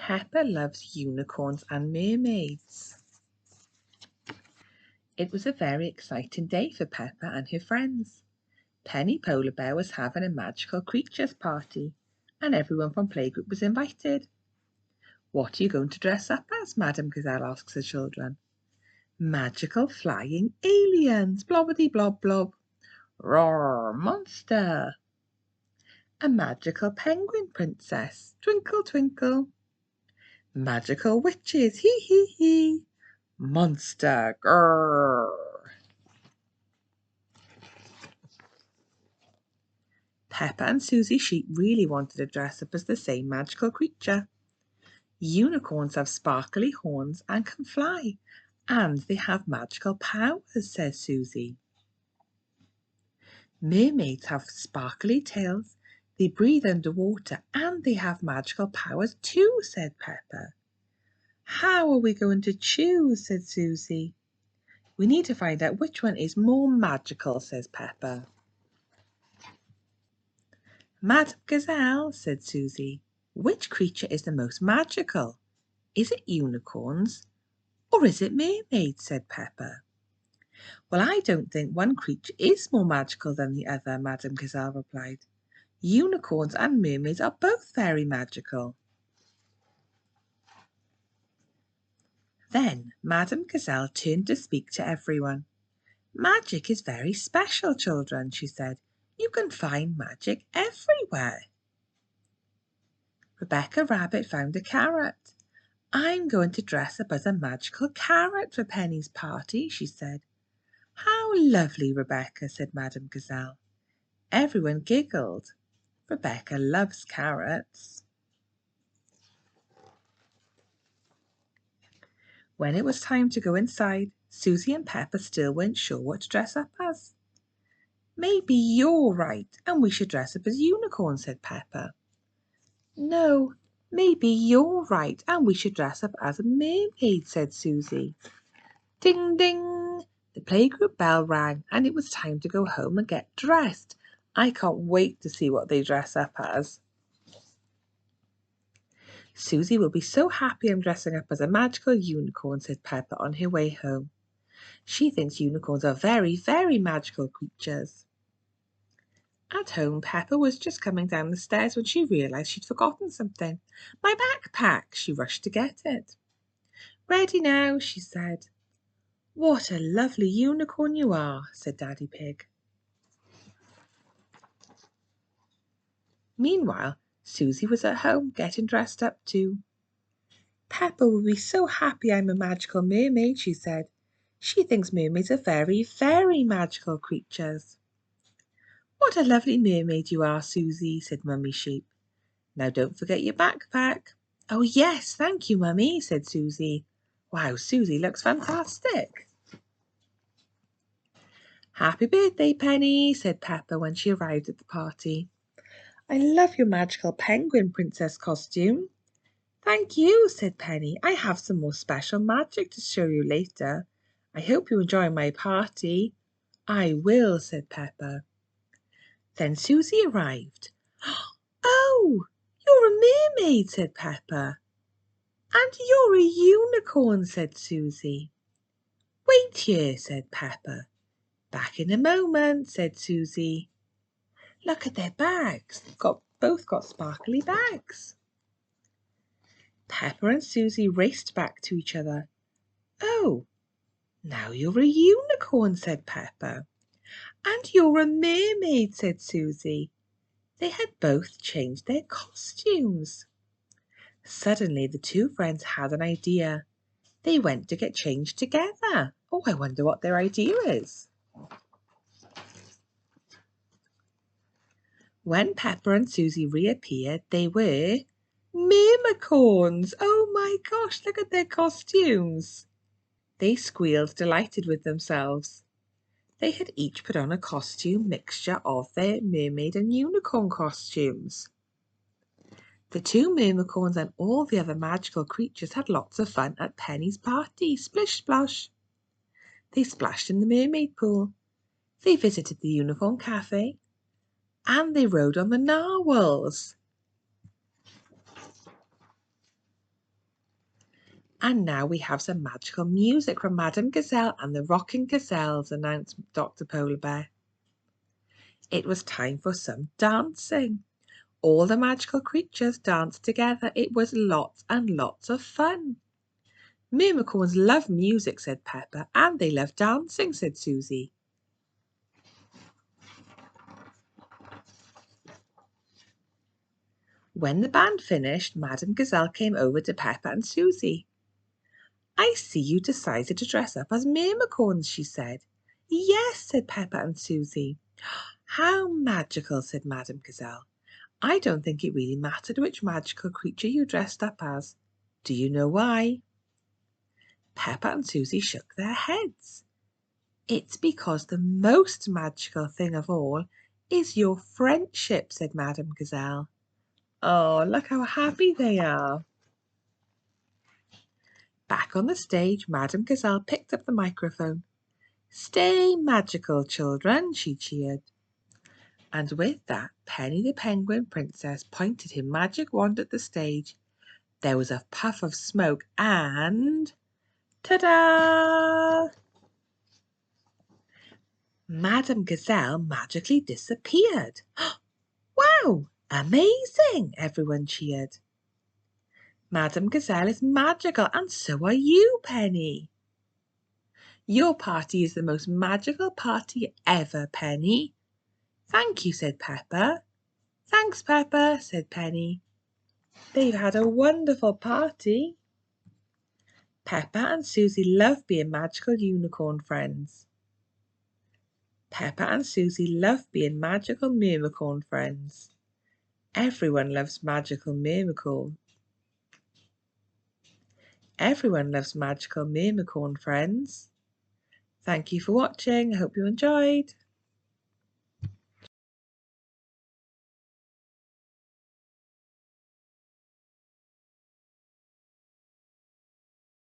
Peppa loves unicorns and mermaids. It was a very exciting day for Peppa and her friends. Penny Polar Bear was having a magical creatures party, and everyone from playgroup was invited. What are you going to dress up as? Madame Gazelle asks the children. Magical flying aliens, blobbity blob blob. Roar, monster. A magical penguin princess, twinkle twinkle. Magical witches, hee hee hee. Monster, grrr. Peppa and Susie Sheep really wanted to dress up as the same magical creature. Unicorns have sparkly horns and can fly, and they have magical powers, says Susie. Mermaids have sparkly tails, they breathe underwater, and they have magical powers too, said Peppa. How are we going to choose? Said Susie. We need to find out which one is more magical, says Peppa. Madame Gazelle, said Susie, which creature is the most magical? Is it unicorns or is it mermaids? Said Peppa. Well, I don't think one creature is more magical than the other, Madame Gazelle replied. Unicorns and mermaids are both very magical. Then Madame Gazelle turned to speak to everyone. Magic is very special, children, she said. You can find magic everywhere. Rebecca Rabbit found a carrot. I'm going to dress up as a magical carrot for Penny's party, she said. How lovely, Rebecca, said Madame Gazelle. Everyone giggled. Rebecca loves carrots. When it was time to go inside, Susie and Peppa still weren't sure what to dress up as. Maybe you're right, and we should dress up as unicorns, said Peppa. No, maybe you're right, and we should dress up as a mermaid, said Susie. Ding, ding! The playgroup bell rang, and it was time to go home and get dressed. I can't wait to see what they dress up as. Susie will be so happy I'm dressing up as a magical unicorn, said Peppa on her way home. She thinks unicorns are very, very magical creatures. At home, Peppa was just coming down the stairs when she realised she'd forgotten something. My backpack! She rushed to get it. Ready now, she said. What a lovely unicorn you are, said Daddy Pig. Meanwhile, Susie was at home getting dressed up too. Peppa will be so happy I'm a magical mermaid, she said. She thinks mermaids are very, very magical creatures. What a lovely mermaid you are, Susie, said Mummy Sheep. Now don't forget your backpack. Oh yes, thank you, Mummy, said Susie. Wow, Susie looks fantastic. Happy birthday, Penny, said Peppa when she arrived at the party. I love your magical penguin princess costume. Thank you, said Penny. I have some more special magic to show you later. I hope you enjoy my party. I will, said Peppa. Then Susie arrived. Oh, you're a mermaid, said Peppa. And you're a unicorn, said Susie. Wait here, said Peppa. Back in a moment, said Susie. Look at their bags. Both got sparkly bags. Peppa and Susie raced back to each other. Oh, now you're a unicorn, said Peppa. And you're a mermaid, said Susie. They had both changed their costumes. Suddenly, the two friends had an idea. They went to get changed together. Oh, I wonder what their idea is. When Peppa and Susie reappeared, they were mermicorns. Oh my gosh, look at their costumes. They squealed, delighted with themselves. They had each put on a costume mixture of their mermaid and unicorn costumes. The two mermicorns and all the other magical creatures had lots of fun at Penny's party. Splish splosh. They splashed in the mermaid pool. They visited the unicorn cafe. And they rode on the narwhals. And now we have some magical music from Madame Gazelle and the Rocking Gazelles, announced Dr. Polar Bear. It was time for some dancing. All the magical creatures danced together. It was lots and lots of fun. Mermicorns love music, said Peppa, and they love dancing, said Susie. When the band finished, Madame Gazelle came over to Peppa and Susie. I see you decided to dress up as mermicorns, she said. Yes, said Peppa and Susie. How magical, said Madame Gazelle. I don't think it really mattered which magical creature you dressed up as. Do you know why? Peppa and Susie shook their heads. It's because the most magical thing of all is your friendship, said Madame Gazelle. Oh, look how happy they are. Back on the stage, Madame Gazelle picked up the microphone. Stay magical, children, she cheered. And with that, Penny the Penguin Princess pointed her magic wand at the stage. There was a puff of smoke and... ta-da! Madame Gazelle magically disappeared. Wow! Amazing! Everyone cheered. Madame Gazelle is magical, and so are you, Penny. Your party is the most magical party ever, Penny. Thank you, said Peppa. Thanks, Peppa, said Penny. They've had a wonderful party. Peppa and Susie love being magical unicorn friends. Peppa and Susie love being magical mermicorn friends. Everyone loves magical mermicorn. Everyone loves magical mermicorn friends. Thank you for watching. I hope you enjoyed.